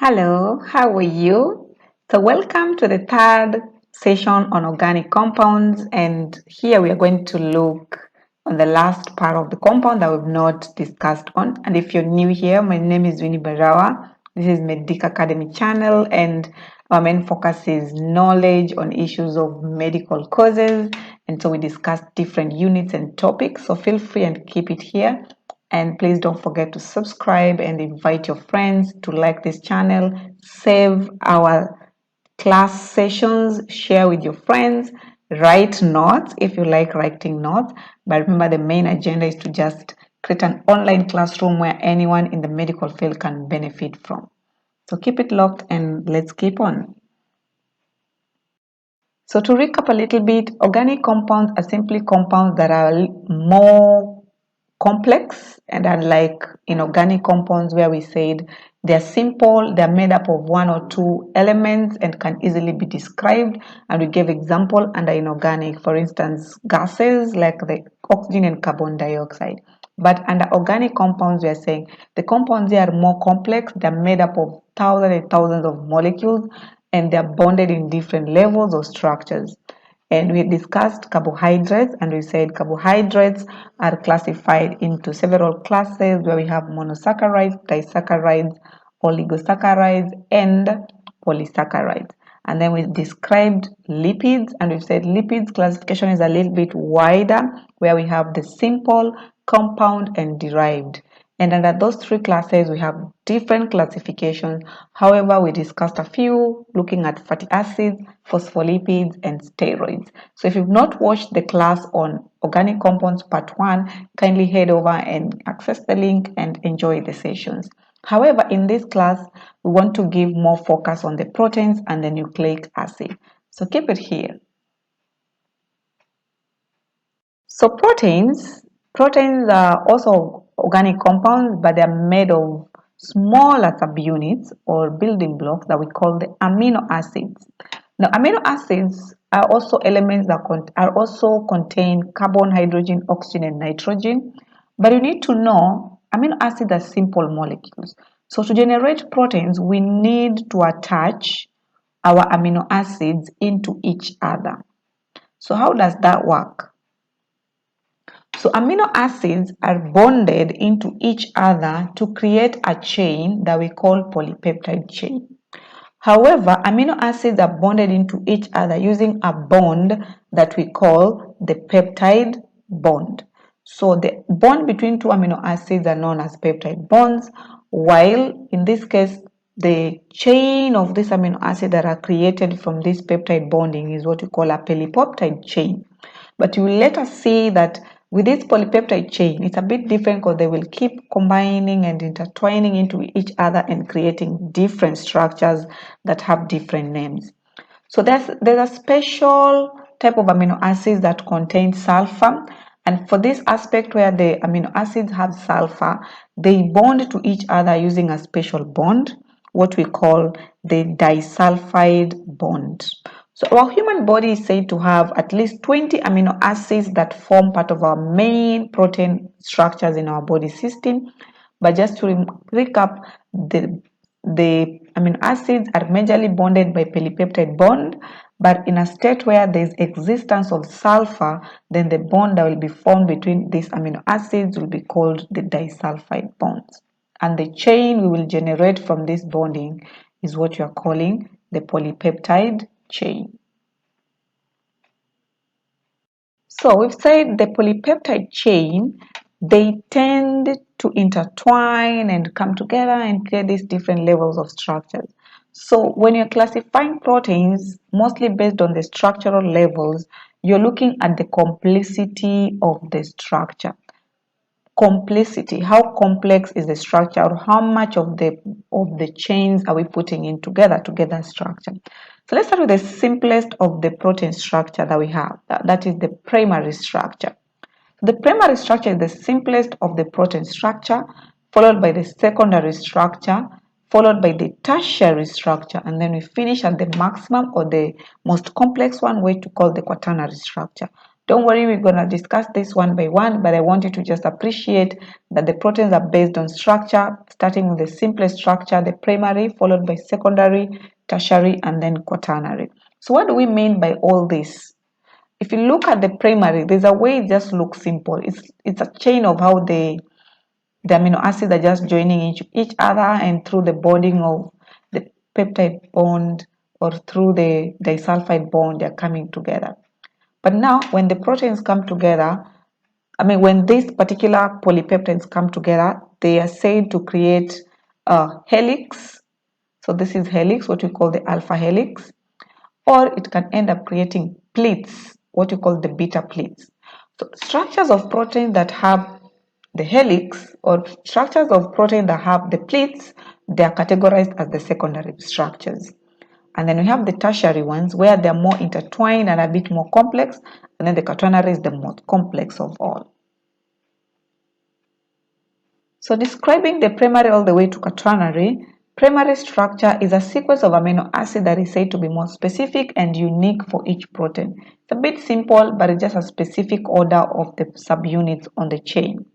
Hello, how are you? So, welcome to the third session on organic compounds, and here we are going to look on the last part of the compound that we've not discussed on. And if you're new here, my name is Winnie Barawa. This is Medic Academy channel, and our main focus is knowledge on issues of medical causes. And so we discuss different units and topics. So feel free and keep it here. And please don't forget to subscribe and invite your friends to like this channel. Save our class sessions, share with your friends, write notes if you like writing notes. But remember, the main agenda is to just create an online classroom where anyone in the medical field can benefit from. So keep it locked and let's keep on. So to recap a little bit, organic compounds are simply compounds that are more complex, and unlike inorganic compounds where we said they're simple, they're made up of one or two elements and can easily be described, and we gave example under inorganic, for instance, gases like the oxygen and carbon dioxide. But under organic compounds, we are saying the compounds here are more complex, they're made up of thousands and thousands of molecules, and they're bonded in different levels or structures. And we discussed carbohydrates, and we said carbohydrates are classified into several classes where we have monosaccharides, disaccharides, oligosaccharides, and polysaccharides. And then we described lipids, and we said lipids classification is a little bit wider where we have the simple, compound, and derived. And under those three classes, we have different classifications. However, we discussed a few looking at fatty acids, phospholipids, and steroids. So if you've not watched the class on organic compounds part 1, kindly head over and access the link and enjoy the sessions. However, in this class, we want to give more focus on the proteins and the nucleic acid. So keep it here. So proteins are also organic compounds, but they are made of smaller subunits or building blocks that we call the amino acids. Now, amino acids are also elements that also contain carbon, hydrogen, oxygen, and nitrogen. But you need to know amino acids are simple molecules. So to generate proteins, we need to attach our amino acids into each other. So how does that work? So amino acids are bonded into each other to create a chain that we call polypeptide chain. However, amino acids are bonded into each other using a bond that we call the peptide bond. So the bond between two amino acids are known as peptide bonds, while in this case, the chain of these amino acids that are created from this peptide bonding is what we call a polypeptide chain. But you will later see that with this polypeptide chain, it's a bit different because they will keep combining and intertwining into each other and creating different structures that have different names. So there's a special type of amino acids that contain sulfur, and for this aspect where the amino acids have sulfur, they bond to each other using a special bond, what we call the disulfide bond. So our human body is said to have at least 20 amino acids that form part of our main protein structures in our body system. But just to recap, the amino acids are majorly bonded by polypeptide bond, but in a state where there is existence of sulfur, then the bond that will be formed between these amino acids will be called the disulfide bonds. And the chain we will generate from this bonding is what you are calling the polypeptide chain. So we've said the polypeptide chain, they tend to intertwine and come together and create these different levels of structures. So when you're classifying proteins, mostly based on the structural levels, you're looking at the complexity of the structure. Complexity, how complex is the structure, or how much of the chains are we putting in together structure. So let's start with the simplest of the protein structure that we have, that is the primary structure. The primary structure is the simplest of the protein structure, followed by the secondary structure, followed by the tertiary structure, and then we finish at the maximum or the most complex one, which we call the quaternary structure. Don't worry, we're going to discuss this one by one, but I want you to just appreciate that the proteins are based on structure, starting with the simplest structure, the primary, followed by secondary, tertiary, and then quaternary. So what do we mean by all this? If you look at the primary, there's a way it just looks simple. It's a chain of how the amino acids are just joining each other, and through the bonding of the peptide bond or through the disulfide bond, they're coming together. But now when the proteins come together, when these particular polypeptides come together, they are said to create a helix. So this is helix, what we call the alpha helix, or it can end up creating pleats, what you call the beta pleats. So structures of protein that have the helix or structures of protein that have the pleats, they are categorized as the secondary structures. And then we have the tertiary ones where they're more intertwined and a bit more complex, and then the quaternary is the most complex of all. So describing the primary all the way to quaternary, primary structure is a sequence of amino acids that is said to be more specific and unique for each protein. It's a bit simple, but it's just a specific order of the subunits on the chain.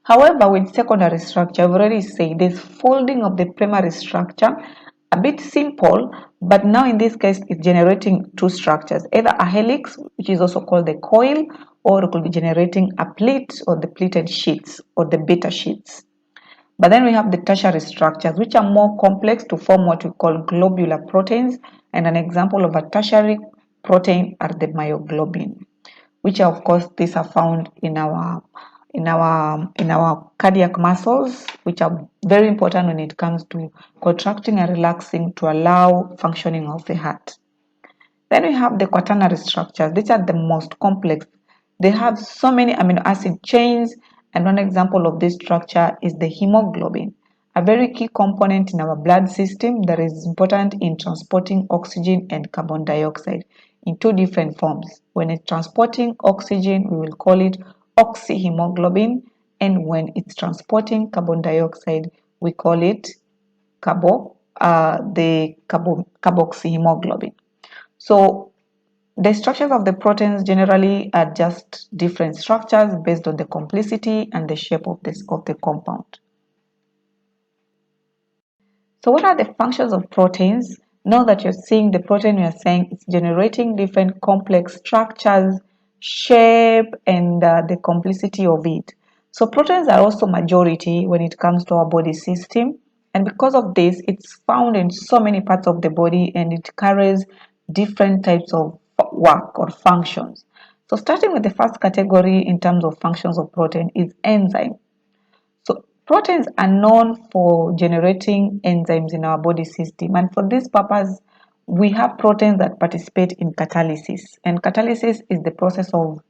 However, with secondary structure, I've already said this folding of the primary structure, a bit simple, but now in this case, it's generating two structures, either a helix, which is also called the coil, or it could be generating a pleat or the pleated sheets or the beta sheets. But then we have the tertiary structures, which are more complex to form what we call globular proteins. And an example of a tertiary protein are the myoglobin, which are, of course, these are found in our cardiac muscles, which are very important when it comes to contracting and relaxing to allow functioning of the heart. Then we have the quaternary structures. These are the most complex. They have so many amino acid chains, and one example of this structure is the hemoglobin, a very key component in our blood system that is important in transporting oxygen and carbon dioxide in two different forms. When it's transporting oxygen, we will call it oxyhemoglobin, and when it's transporting carbon dioxide, we call it carboxyhemoglobin. So the structures of the proteins generally are just different structures based on the complexity and the shape of the compound. So what are the functions of proteins? Now that you're seeing the protein, we are saying it's generating different complex structures, shape, and the complexity of it. So proteins are also majority when it comes to our body system. And because of this, it's found in so many parts of the body, and it carries different types of work or functions. So starting with the first category in terms of functions of protein is enzyme. So proteins are known for generating enzymes in our body system, and for this purpose, we have proteins that participate in catalysis. And catalysis is the process of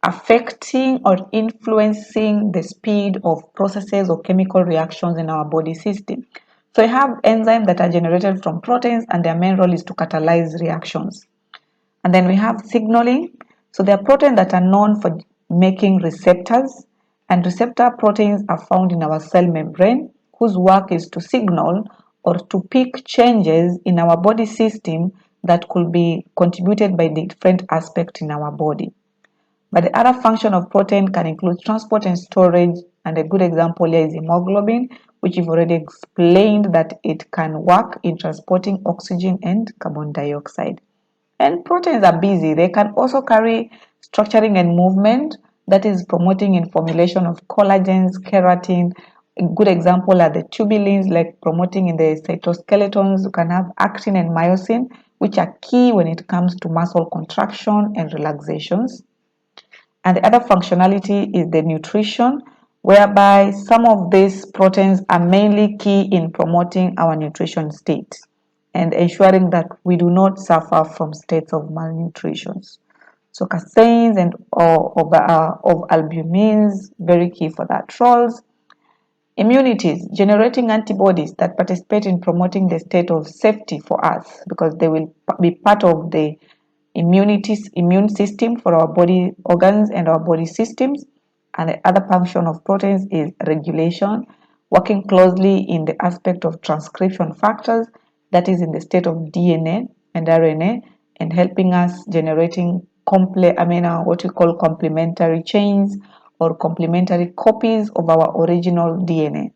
affecting or influencing the speed of processes or chemical reactions in our body system. So we have enzymes that are generated from proteins, and their main role is to catalyze reactions. And then we have signaling. So there are proteins that are known for making receptors, and receptor proteins are found in our cell membrane, whose work is to signal or to pick changes in our body system that could be contributed by different aspects in our body. But the other function of protein can include transport and storage, and a good example here is hemoglobin, which you've already explained that it can work in transporting oxygen and carbon dioxide. And proteins are busy. They can also carry structuring and movement, that is promoting in formulation of collagens, keratin. A good example are the tubulins, like promoting in the cytoskeletons. You can have actin and myosin, which are key when it comes to muscle contraction and relaxations. And the other functionality is the nutrition, whereby some of these proteins are mainly key in promoting our nutrition state and ensuring that we do not suffer from states of malnutrition. So caseins and of albumins, very key for that roles. Immunities, generating antibodies that participate in promoting the state of safety for us, because they will be part of the immune system for our body organs and our body systems. And the other function of proteins is regulation, working closely in the aspect of transcription factors, that is in the state of DNA and RNA, and helping us generating what we call complementary chains or complementary copies of our original DNA.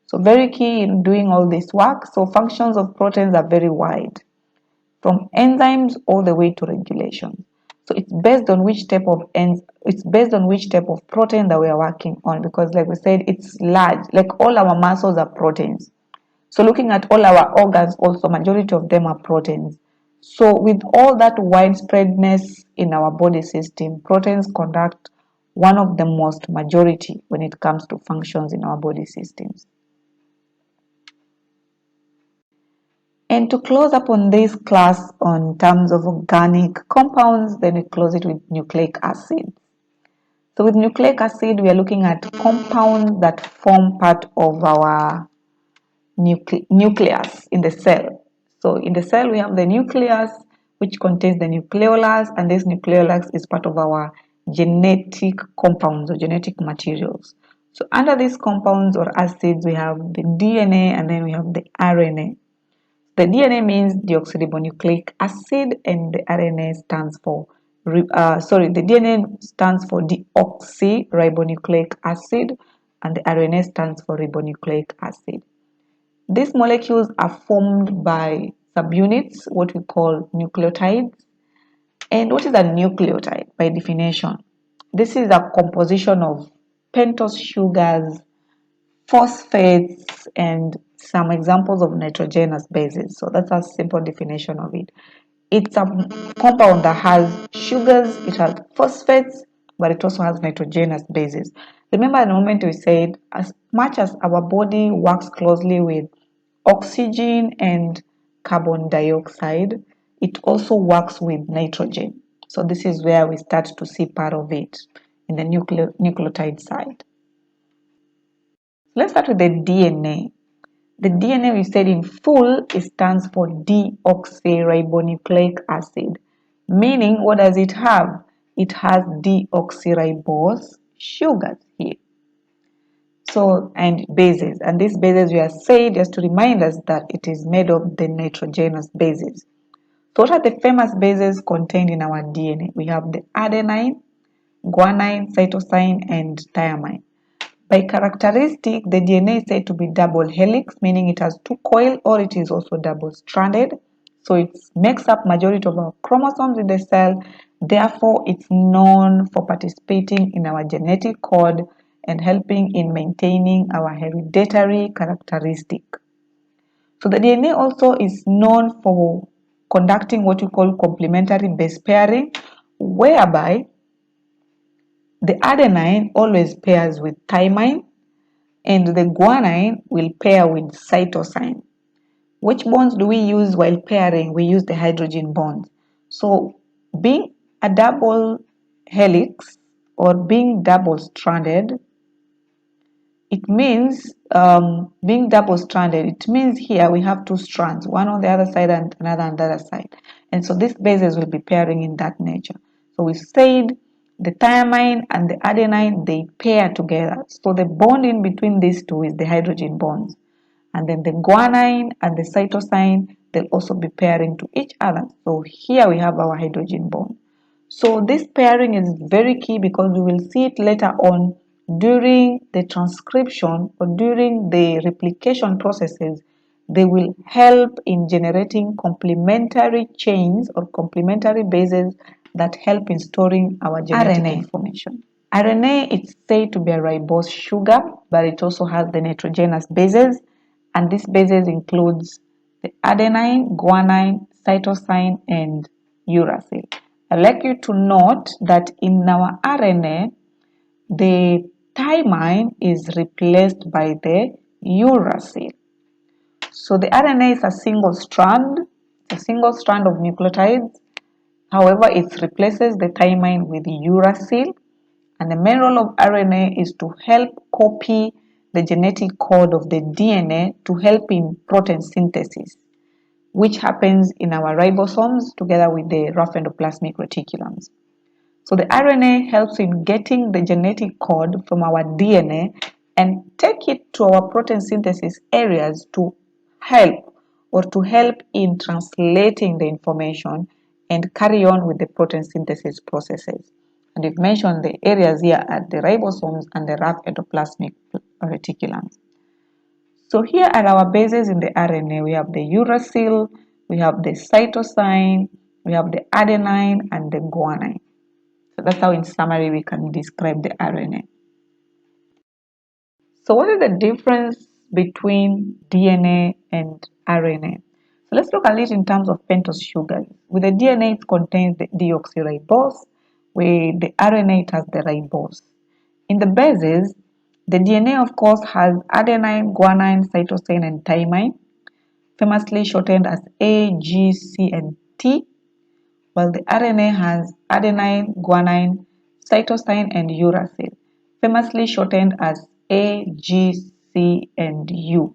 So very key in doing all this work. So functions of proteins are very wide, from enzymes all the way to regulation. So it's based on which type of protein that we are working on, because like we said, it's large. Like all our muscles are proteins. So looking at all our organs also, majority of them are proteins. So with all that widespreadness in our body system, proteins conduct one of the most majority when it comes to functions in our body systems. And to close up on this class on terms of organic compounds, then we close it with nucleic acid. So with nucleic acid, we are looking at compounds that form part of our nucleus in the cell. So in the cell, we have the nucleus, which contains the nucleolus, and this nucleolus is part of our genetic compounds or genetic materials. So under these compounds or acids, we have the DNA and then we have the RNA. The DNA means deoxyribonucleic acid, and the RNA stands for the DNA stands for deoxyribonucleic acid, and the RNA stands for ribonucleic acid. These molecules are formed by subunits, what we call nucleotides. And what is a nucleotide by definition? This is a composition of pentose sugars, phosphates, and some examples of nitrogenous bases. So that's a simple definition of it. It's a compound that has sugars, it has phosphates, but it also has nitrogenous bases. Remember the moment we said, as much as our body works closely with oxygen and carbon dioxide, it also works with nitrogen. So this is where we start to see part of it in the nucleotide side. Let's start with the DNA. The DNA, we said in full, it stands for deoxyribonucleic acid. Meaning, what does it have? It has deoxyribose sugars here. So, and bases. And these bases, we are said just to remind us that it is made of the nitrogenous bases. So what are the famous bases contained in our DNA? We have the adenine, guanine, cytosine, and thymine. By characteristic, the DNA is said to be double helix, meaning it has two coils, or it is also double stranded. So it makes up majority of our chromosomes in the cell. Therefore, it's known for participating in our genetic code and helping in maintaining our hereditary characteristic. So the DNA also is known for conducting what we call complementary base pairing, whereby the adenine always pairs with thymine and the guanine will pair with cytosine. Which bonds do we use while pairing? We use the hydrogen bonds. So being a double helix or being double stranded, it means being double stranded, it means here we have two strands, one on the other side and another on the other side. And so these bases will be pairing in that nature. So we said the thymine and the adenine, they pair together. So the bond in between these two is the hydrogen bonds. And then the guanine and the cytosine, they'll also be pairing to each other. So here we have our hydrogen bond. So this pairing is very key because we will see it later on during the transcription or during the replication processes. They will help in generating complementary chains or complementary bases that help in storing our genetic information. RNA is said to be a ribose sugar, but it also has the nitrogenous bases, and these bases includes the adenine, guanine, cytosine, and uracil. I'd like you to note that in our RNA, the thymine is replaced by the uracil. So the RNA is a single strand of nucleotides. However, it replaces the thymine with uracil, and the main role of RNA is to help copy the genetic code of the DNA to help in protein synthesis, which happens in our ribosomes together with the rough endoplasmic reticulums. So the RNA helps in getting the genetic code from our DNA and take it to our protein synthesis areas to help in translating the information and carry on with the protein synthesis processes. And we've mentioned the areas here are the ribosomes and the rough endoplasmic reticulums. So here are our bases in the RNA. We have the uracil, we have the cytosine, we have the adenine and the guanine. So that's how in summary we can describe the RNA. So what is the difference between DNA and RNA? So let's look at it in terms of pentose sugars. With the DNA, it contains the deoxyribose. With the RNA, it has the ribose. In the bases, the DNA, of course, has adenine, guanine, cytosine, and thymine, famously shortened as A, G, C, and T, while the RNA has adenine, guanine, cytosine, and uracil, famously shortened as A, G, C, and U.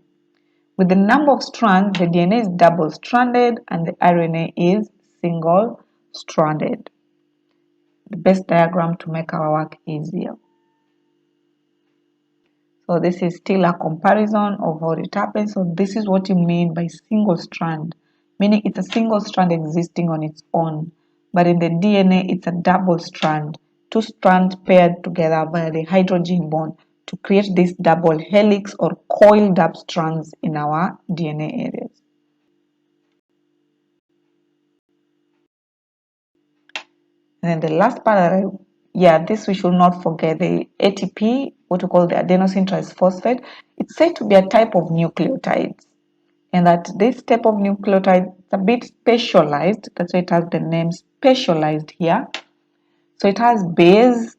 With the number of strands, the DNA is double-stranded and the RNA is single-stranded. The best diagram to make our work easier. So this is still a comparison of how it happens. So this is what you mean by single strand, meaning it's a single strand existing on its own. But in the DNA, it's a double strand, two strands paired together via the hydrogen bond to create this double helix or coiled up strands in our DNA areas. And then the last part, this we should not forget, the ATP, what we call the adenosine triphosphate. It's said to be a type of nucleotides, and that this type of nucleotide is a bit specialized. That's why it has the name specialized here. So it has base,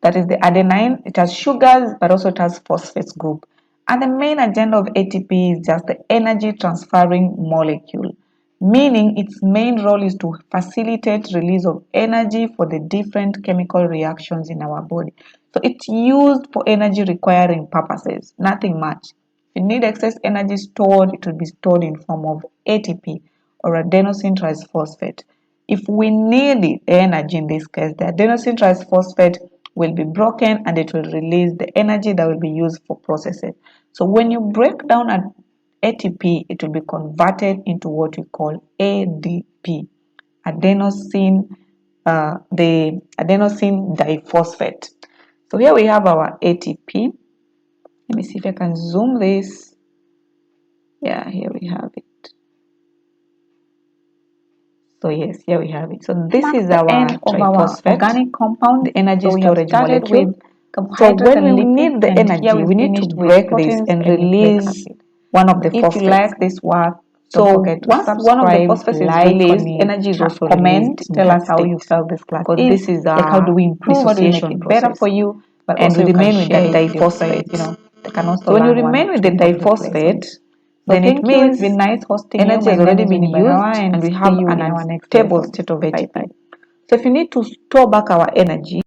that is the adenine, it has sugars, but also it has phosphates group. And the main agenda of ATP is just the energy transferring molecule, meaning its main role is to facilitate release of energy for the different chemical reactions in our body. So it's used for energy requiring purposes, nothing much. If you need excess energy stored, it will be stored in form of ATP or adenosine triphosphate. If we need the energy, in this case, the adenosine triphosphate will be broken and it will release the energy that will be used for processing. So when you break down an ATP, it will be converted into what we call ADP, adenosine, the adenosine diphosphate. So here we have our ATP. Let me see if I can zoom this. Yeah, here we have it. So yes, here we have it. So this is our end of our organic compound, the energy storage molecule. So when we need the energy, we need to break this and release one of the phosphates. If you like this work, so once one of the phosphates is released, energy is also released. Tell us how you felt this class. Because this is like how do we improve dissociation better for you, but and also remain with the diphosphate. So when you remain with the diphosphate, then it means it's been nice hosting energy has already been used and we have an unstable state of ATP. So if you need to store back our energy,